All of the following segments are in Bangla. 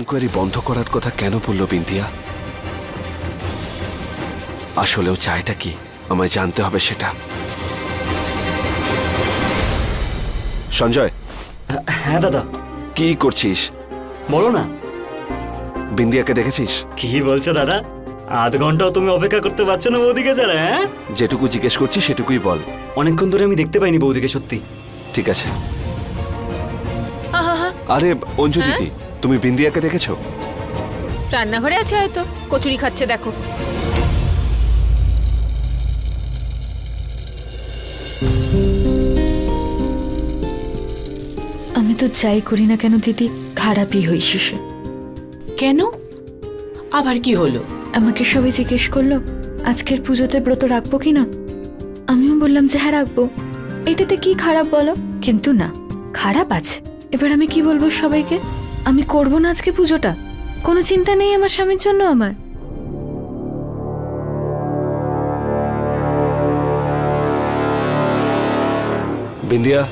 এনকোয়ারি বন্ধ করার কথা কেন বলল বিন্দিয়া? আসলেও চায়টা কি আমায় জানতে হবে সেটা। সঞ্জয়। হ্যাঁ দাদা। কি করছিস বলো না। বিন্দিয়াকে দেখেছিস? কি বলছো দাদা? আধ ঘন্টাও তুমি অপেক্ষা করতে পারছো না বৌদিকে ছাড়া? হ্যাঁ, যেটুকু জিজ্ঞেস করছি সেটুকুই বল। অনেকক্ষণ ধরে আমি দেখতে পাইনি বৌদিকে, সত্যি। ঠিক আছে। আরে অঞ্জু দিদি, তুমি বিন্দিয়াকে দেখেছো? রান্নাঘরে আছে হয়তো, কচুরি খাচ্ছে দেখো। আমি তো যাই করি না কেন দিদি, খারাপই হই শেষে। কেন? আবার কি হলো? আমাকে সবাই জিজ্ঞেস করলো আজকের পুজোতে ব্রত রাখবো কিনা। আমিও বললাম যে হ্যাঁ রাখবো। এটাতে কি খারাপ বলো? কিন্তু না, খারাপ আছে। এবার আমি কি বলবো সবাইকে? আমি করবো না আজকে পুজোটা? কোনো চিন্তা নেই আমার স্বামীর জন্য আমার? বিন্দিয়া,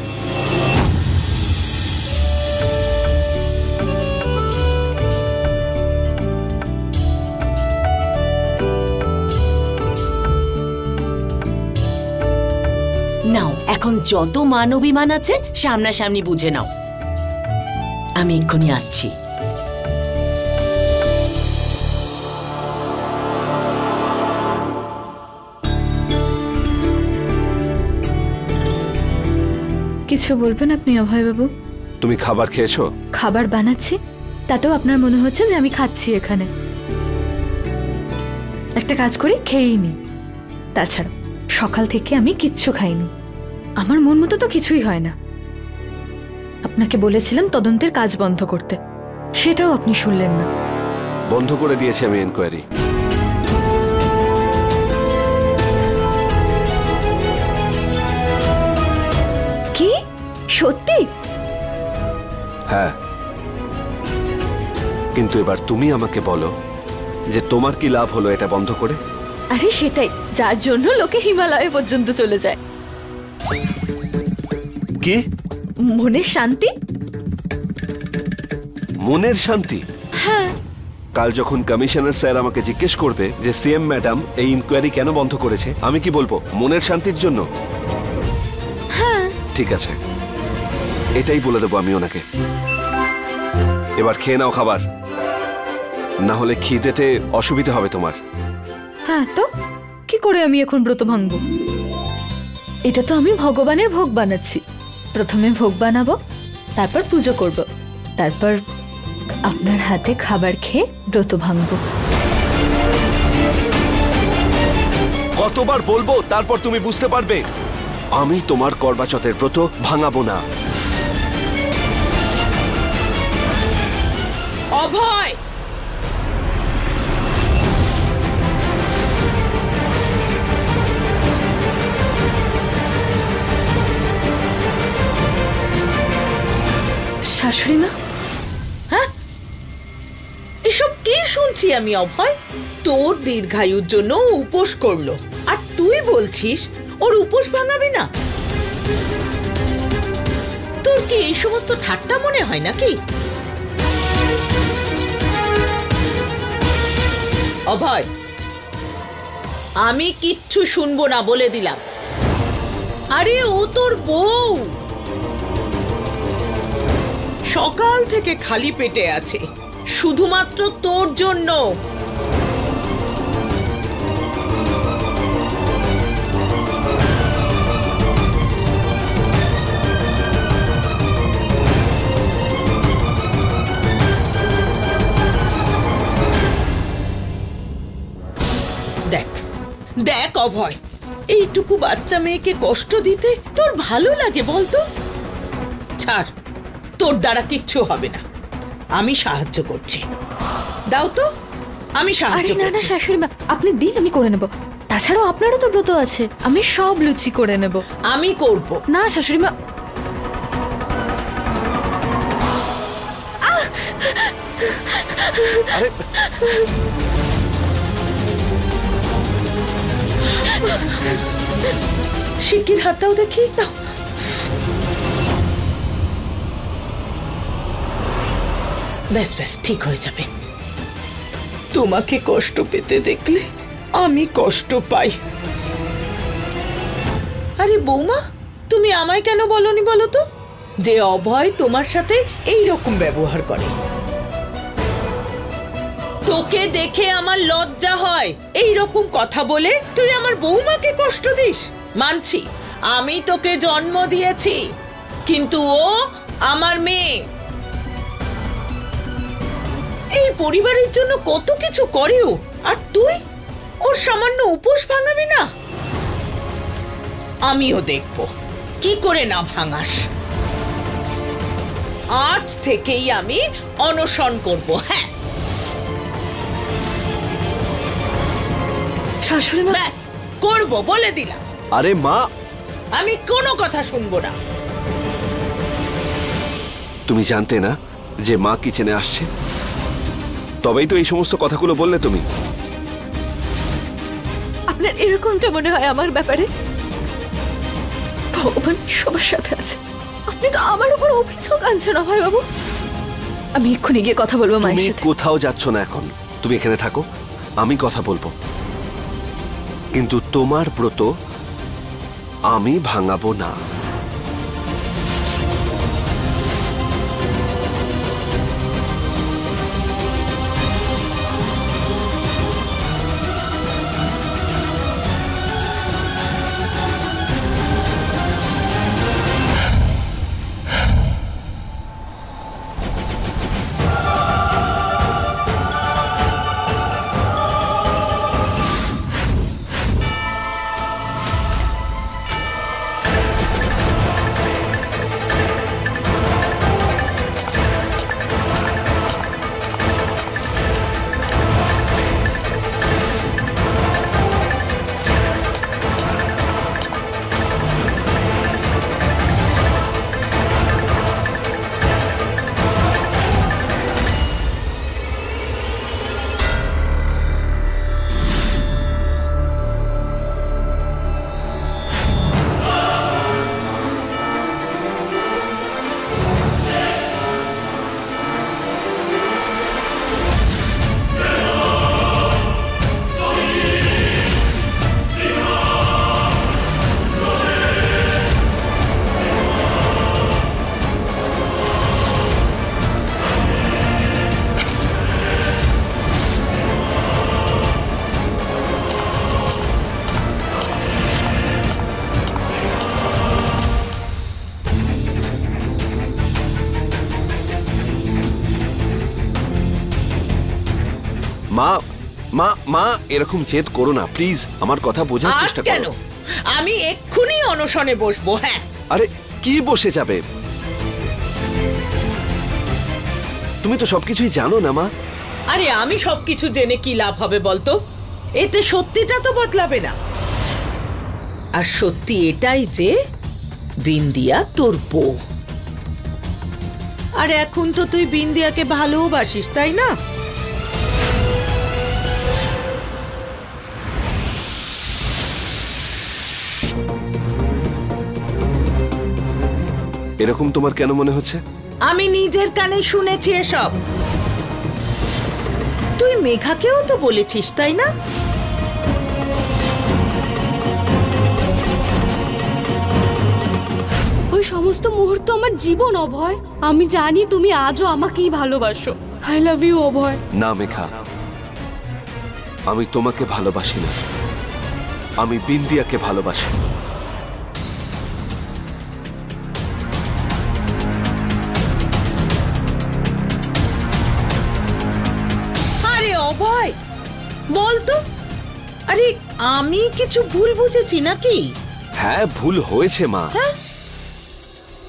নাও, এখন যত মান অভিমান আছে সামনাসামনি বুঝে নাও। আমি এক্ষুনি আসছি। কিছু বলবেন আপনি অভয়বাবু? তুমি খাবার খেয়েছো? খাবার বানাচ্ছি, তাতেও আপনার মনে হচ্ছে যে আমি খাচ্ছি এখানে। একটা কাজ করি, খেয়েই নি। তাছাড়া সকাল থেকে আমি কিচ্ছু খাইনি। আমার মন মতো তো কিছুই হয় না। আপনাকে বলেছিলাম তদন্তের কাজ বন্ধ করতে, সেটাও আপনি শুনলেন না। বন্ধ করে দিয়েছি আমি এনকোয়ারি। কি সত্যি? হ্যাঁ, কিন্তু এবার তুমি আমাকে বলো যে তোমার কি লাভ হলো এটা বন্ধ করে? আরে সেটাই, যার জন্য লোকে হিমালয় পর্যন্ত চলে যায়। কি? মনের শান্তি। মনের শান্তি? হ্যাঁ। কাল যখন কমিশনার স্যার আমাকে জিজ্ঞেস করবে যে সিএম ম্যাডাম এই ইনকোয়ারি কেন বন্ধ করেছে, আমি কি বলবো? মনের শান্তির জন্য। হ্যাঁ ঠিক আছে, এটাই বলে দেবো আমি ওনাকে। এবার খেয়ে নাও খাবার, না হলে খিদেতে অসুবিধা হবে তোমার। হ্যাঁ, তো কি করে আমি এখন ব্রত ভাঙবো? এটা তো আমি ভগবানের ভোগ বানাচ্ছি। প্রথমে ভোগ বানাবো, তারপর পুজো করব, তারপর আপনার হাতে খাবার খেয়ে ব্রত ভাঙবো। কতবার বলবো তারপর তুমি বুঝতে পারবে? আমি তোমার করবাচতের ব্রত ভাঙাবো না। অভয়, শাশুড়ি মা। হ্যাঁ, এসব কি শুনছি আমি? অভয় তোর দীর্ঘায়ুর জন্য উপোস করলো, আর তুই বলছিস ওর উপোস ভাঙাবি না? তোর কি এই সমস্ত ঠাট্টা মনে হয় নাকি? অভয়, আমি কিচ্ছু শুনবো না বলে দিলাম। আরে ও তোর বউ, সকাল থেকে খালি পেটে আছে শুধুমাত্র তোর জন্য। দেখ দেখ অভয়, এইটুকু বাচ্চা মেয়েকে কষ্ট দিতে তোর ভালো লাগে বলতো? ছাড়, তোর দ্বারা কিচ্ছু হবে না, আমি সাহায্য করছি। দাও তো, আমি সাহায্য করছি। না না শাশুড়ি মা, আপনি দিন, আমি করে নেব। তাছাড়াও আপনারও তো ব্রত আছে, আমি সব লুচি করে নেব। আমি করব না শাশুড়ি মা। আরে শিগগির হাত দাও দেখি। দাও। ব্যাস ব্যাস ঠিক হয়ে যাবে। তোমাকে কষ্ট পেতে দেখলে আমি কষ্ট পাই। আরে বৌমা, তুমি আমায় কেন বলনি বলো তো যে অভয় তোমার সাথে এই রকম ব্যবহার করে? তোকে দেখে আমার লজ্জা হয়, এই রকম কথা বলে তুই আমার বৌমাকে কষ্ট দিস। মানছি আমি তোকে জন্ম দিয়েছি, কিন্তু ও আমার মেয়ে। এই পরিবারের জন্য কত কিছু করে ও, আর তুই ওর সামান্য উপোস ভাঙাবি না? আমিও দেখব কি করে না ভাঙাস। আজ থেকেই আমি অনশন করব। হ্যাঁ, শাশুড়ি মা, ব্যাস করব বলে দিলাম। আরে মা, আমি কোনো কথা শুনবো না। তুমি জানতে না যে মা কিচেনে আসছে? তবেই তো এই সমস্ত কথাগুলো বললে তুমি। আপনার এরকমটা মনে হয় আমার ব্যাপারে? ভগবান সবার সাথে আছে, আপনি তো আমার উপর অভিযোগ আনছেন অভয় বাবু। আমি এক্ষুনি গিয়ে কথা বলবো মায়ের তুমি সাথে। কোথাও যাচ্ছ না এখন, তুমি এখানে থাকো, আমি কথা বলবো। কিন্তু তোমার ব্রত আমি ভাঙাবো না। মা মা মা এরকম জেদ করো না প্লিজ, আমার কথা বোঝার আজ চেষ্টা কেন? করো। আমি এক্ষুনি অনশনে বসবো। হ্যাঁ, আরে কি বসে যাবে? তুমি তো সবকিছুই জানো না মা। আরে আমি সবকিছু জেনে কি লাভ হবে বলতো? এতে সত্যিটা তো বদলাবে না। আর সত্যি এটাই যে বিন্দিয়া তোর বউ। আর এখন তো তুই বিন্দিয়াকে ভালোবাসিস, তাই না? এরকম তোমার কেন মনে হচ্ছে? আমি নিজের কানে শুনেছি এসব। তুই মেঘাকেও তো বলেছিস, তাই না? ওই সমস্ত মুহূর্ত আমার জীবন অভয়। আমি জানি তুমি আজও আমাকেই ভালোবাসো। আই লাভ ইউ অভয়। না মেঘা, আমি তোমাকে ভালোবাসি না, আমি বিন্দিয়াকে ভালোবাসি। আরে অভয় বলতো, আরে আমি কিছু ভুল বুঝেছি নাকি? হ্যাঁ ভুল হয়েছে মা।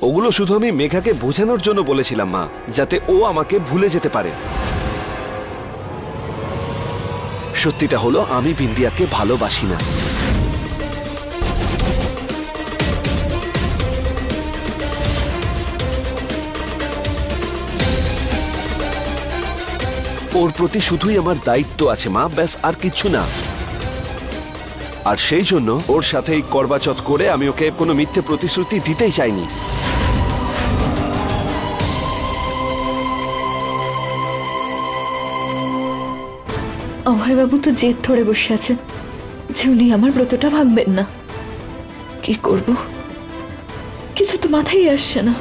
ওগুলো শুধু আমি মেঘাকে বোঝানোর জন্য বলেছিলাম মা, যাতে ও আমাকে ভুলে যেতে পারে। সত্যিটা হলো আমি বিন্দিয়াকে ভালোবাসি না। ওর প্রতি শুধুই আমার দায়িত্ব আছে মা, ব্যাস আর কিচ্ছু না। আর সেই জন্য ওর সাথেই করবাচত করে আমি ওকে কোনো মিথ্যে প্রতিশ্রুতি দিতেই চাইনি। অভয়বাবু তো জেদ ধরে বসে আছে যে উনি আমার ব্রতটা ভাঙবেন না। কি করব, কিছু তো মাথায় আসছে না।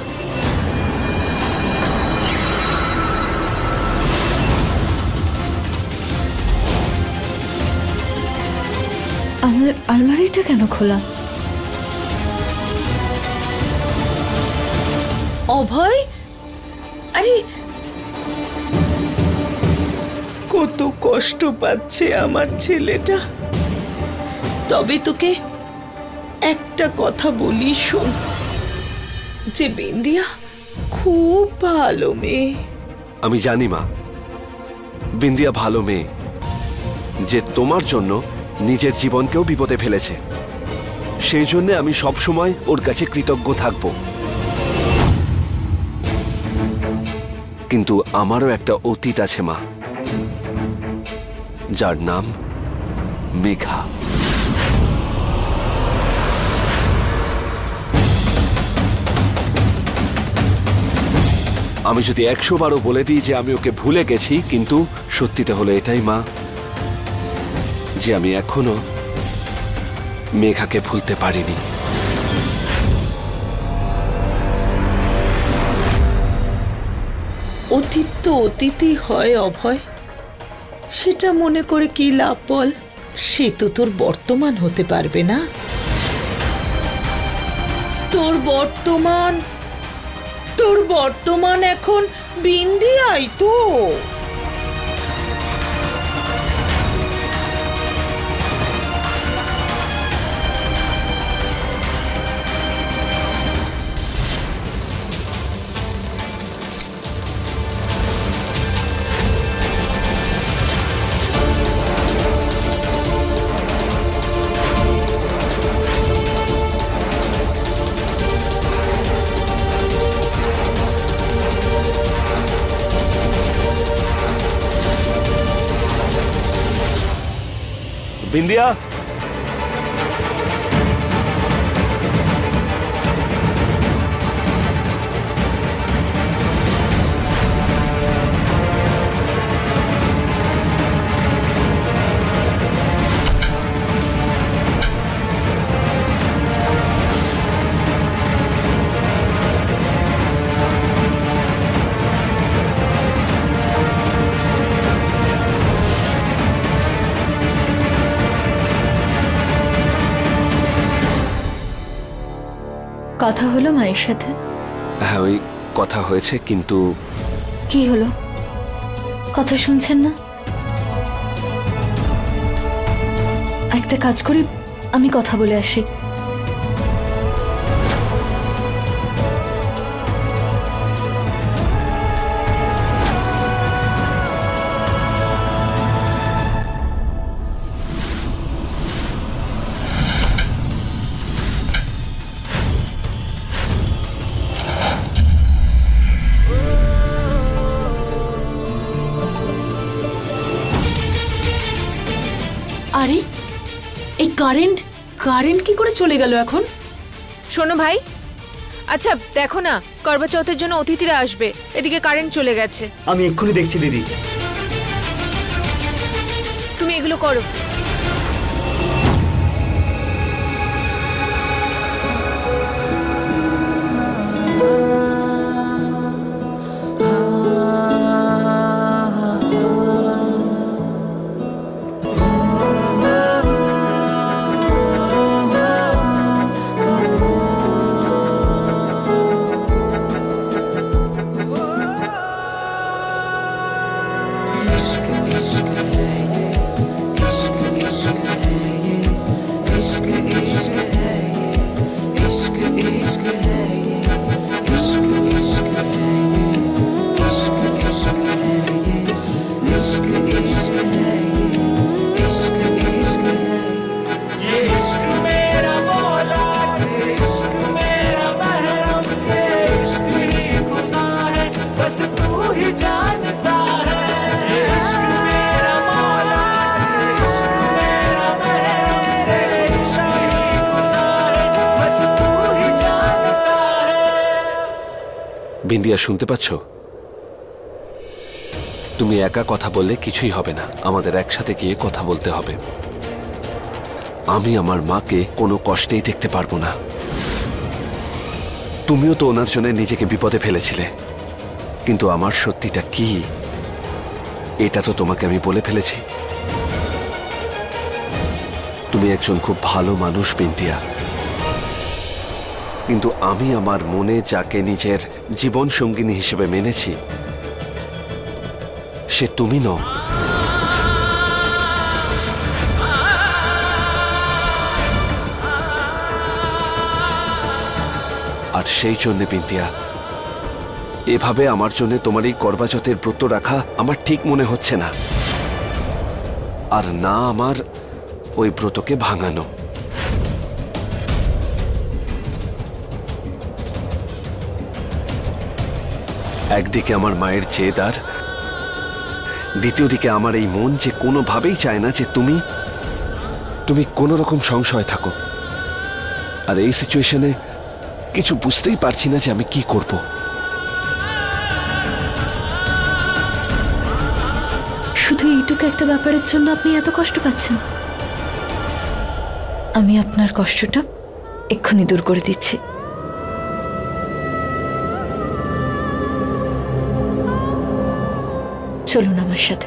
আমার আলমারিটা কেন খোলা? অভয়, আরে কত কষ্ট পাচ্ছে আমার ছেলেটা। তবে তোকে একটা কথা বলি শোন, যে বিন্দিয়া খুব ভালো মেয়ে। আমি জানি মা, বিন্দিয়া ভালো মেয়ে, যে তোমার জন্য নিজের জীবনকেও বিপদে ফেলেছে। সেই জন্য আমি সবসময় ওর কাছে কৃতজ্ঞ থাকব। কিন্তু আমারও একটা অতীত আছে মা, যার নাম মেঘা। আমি যদি 100 বারও বলে দিই যে আমি ওকে ভুলে গেছি, কিন্তু সত্যিটা হলো এটাই মা, যে আমি এখনো মেঘাকে ভুলতে পারিনি। অতীত তো অতীতই হয় অভয়, সেটা মনে করে কি লাভ বল? সে তো তোর বর্তমান হতে পারবে না। তোর বর্তমান এখন বিন্দিয়াই তো। বিন্দিয়া, কথা হলো মায়ের সাথে? হ্যাঁ, ওই কথা হয়েছে, কিন্তু কি হলো? কথা শুনছেন না? একটা কাজ করি, আমি কথা বলে আসি। আরে এই কারেন্ট কি করে চলে গেল এখন? শোনো ভাই, আচ্ছা দেখো না, করবা চৌথের জন্য অতিথিরা আসবে, এদিকে কারেন্ট চলে গেছে। আমি এক্ষুনি দেখছি দিদি। তুমি এগুলো করো। বিন্দিয়া, শুনতে পাচ্ছ? তুমি একা কথা বললে কিছুই হবে না, আমাদের একসাথে গিয়ে কথা বলতে হবে। আমি আমার মাকে কোনো কষ্টেই দেখতে পারবো না। তুমিও তো ওনার জন্য নিজেকে বিপদে ফেলেছিলে, কিন্তু আমার সত্যিটা কি এটা তো তোমাকে আমি বলে ফেলেছি। তুমি একজন খুব ভালো মানুষ বিন্দিয়া, কিন্তু আমি আমার মনে যাকে নিজের জীবন সঙ্গিনী হিসেবে মেনেছি সে তুমি নও। আর সেই জন্য বিন্দিয়া, এভাবে আমার জন্য তোমার এই করবাচতের ব্রত রাখা আমার ঠিক মনে হচ্ছে না, আর না আমার ওই ব্রতকে ভাঙানো। একদিকে আমার মায়ের জেদ, আর দ্বিতীয় দিকে আমার এই মন যে কোনোভাবেই চায় না যে তুমি কোনো রকম সংশয় থাকো। আর এই সিচুয়েশনে কিছু বুঝতেই পারছি না যে আমি কি করব। শুধু এইটুকু একটা ব্যাপারের জন্য আপনি এত কষ্ট পাচ্ছেন? আমি আপনার কষ্টটা এক্ষুনি দূর করে দিচ্ছি। চলুন আমার সাথে।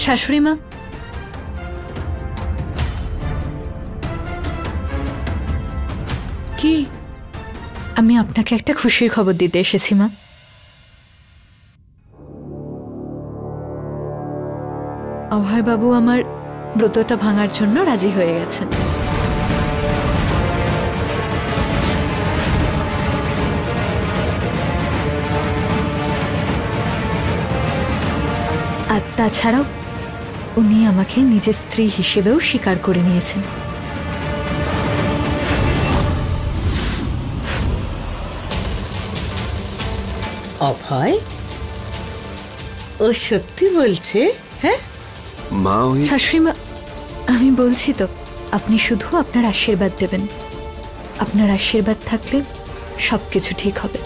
শাশুড়ি মা, কি? আমি আপনাকে একটা খুশির খবর দিতে এসেছি মা। অভয়বাবু আমার ব্রতটা ভাঙার জন্য রাজি হয়ে গেছেন। আর তাছাড়াও উনি আমাকে নিজের স্ত্রী হিসেবেও স্বীকার করে নিয়েছেন। অভয় ও সত্যি বলছে? হ্যাঁ মা, ওই শাশুড়ি মা, আমি বলছি তো, আপনি শুধু আপনার আশীর্বাদ দেবেন। আপনার আশীর্বাদ থাকলে সবকিছু ঠিক হবে।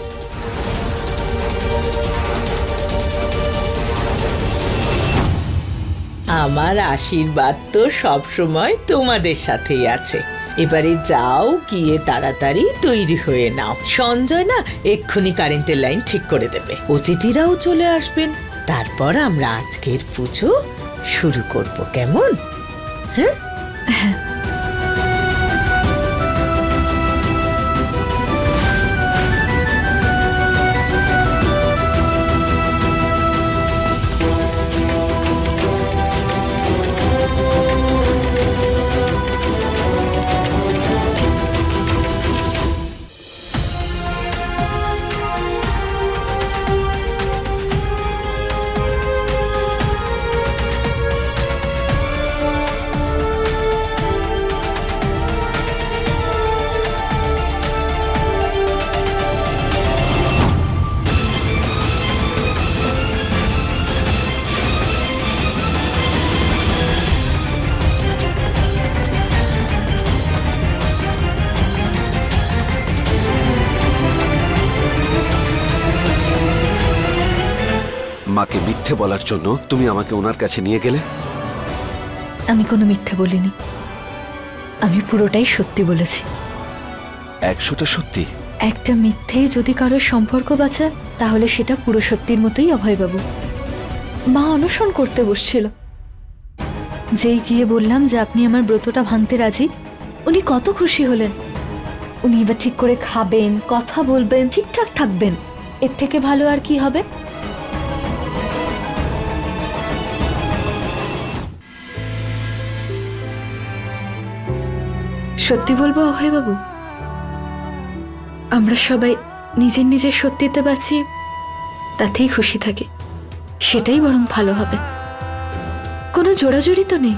আমার আশীর্বাদ তো সব সময় তোমাদের সাথেই আছে। এবারে যাও, গিয়ে তাড়াতাড়ি তৈরি হয়ে নাও। সঞ্জয় না এক্ষুনি কারেন্টের লাইন ঠিক করে দেবে, অতিথিরাও চলে আসবেন। তারপর আমরা আজকের পুজো শুরু করব, কেমন? হ্যাঁ। মাকে মিথ্যে বলার জন্য তুমি আমাকে ওনার কাছে নিয়ে গেলে? আমি কোনো মিথ্যে বলিনি, আমি পুরোটাই সত্যি বলেছি। 100টা সত্যি? একটা মিথ্যে যদি কারোর সম্পর্ক বাঁচায় তাহলে সেটা পুরো সত্যির মতোই অভয়বাবু। মা অনশন করতে বসছিল, যেই গিয়ে বললাম যে আপনি আমার ব্রতটা ভাঙতে রাজি, উনি কত খুশি হলেন। উনি এবার ঠিক করে খাবেন, কথা বলবেন, ঠিকঠাক থাকবেন। এর থেকে ভালো আর কি হবে? সত্যি বলবো অভয়বাবু, আমরা সবাই নিজের নিজের সত্যিতে বাঁচি, তাতেই খুশি থাকি, সেটাই বরং ভালো হবে। কোনো জোড়াজুড়ি তো নেই।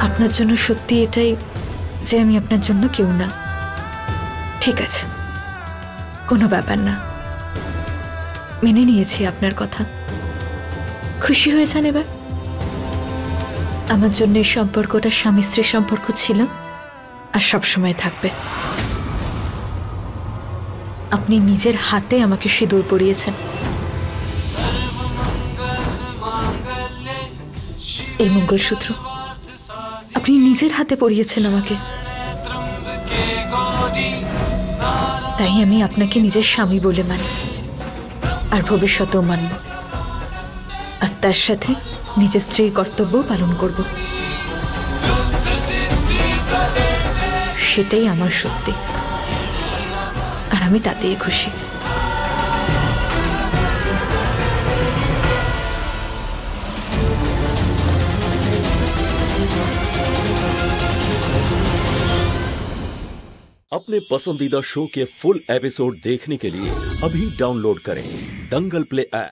আপনার জন্য সত্যি এটাই যে আমি আপনার জন্য কেউ না। ঠিক আছে, কোনো ব্যাপার না, মেনে নিয়েছি আপনার কথা। খুশি হয়েছেন এবার? আমার জন্য এই সম্পর্কটা স্বামী স্ত্রীর সম্পর্ক ছিল আর সবসময় থাকবে। আপনি নিজের হাতে আমাকে সিঁদুর পরিয়েছেন। এই মঙ্গলসূত্র আপনি নিজের হাতে পরিয়েছেন আমাকে, তাই আমি আপনাকে নিজের স্বামী বলে মানি আর ভবিষ্যতেও মানব। আর তার সাথে নিজের স্ত্রীর কর্তব্য পালন করব। সেটাই আমার সত্যি, আর আমি তাতেই খুশি। अपने पसंदीदा शो के फुल एपिसोड देखने के लिए अभी डाउनलोड करें दंगल प्ले ऐप।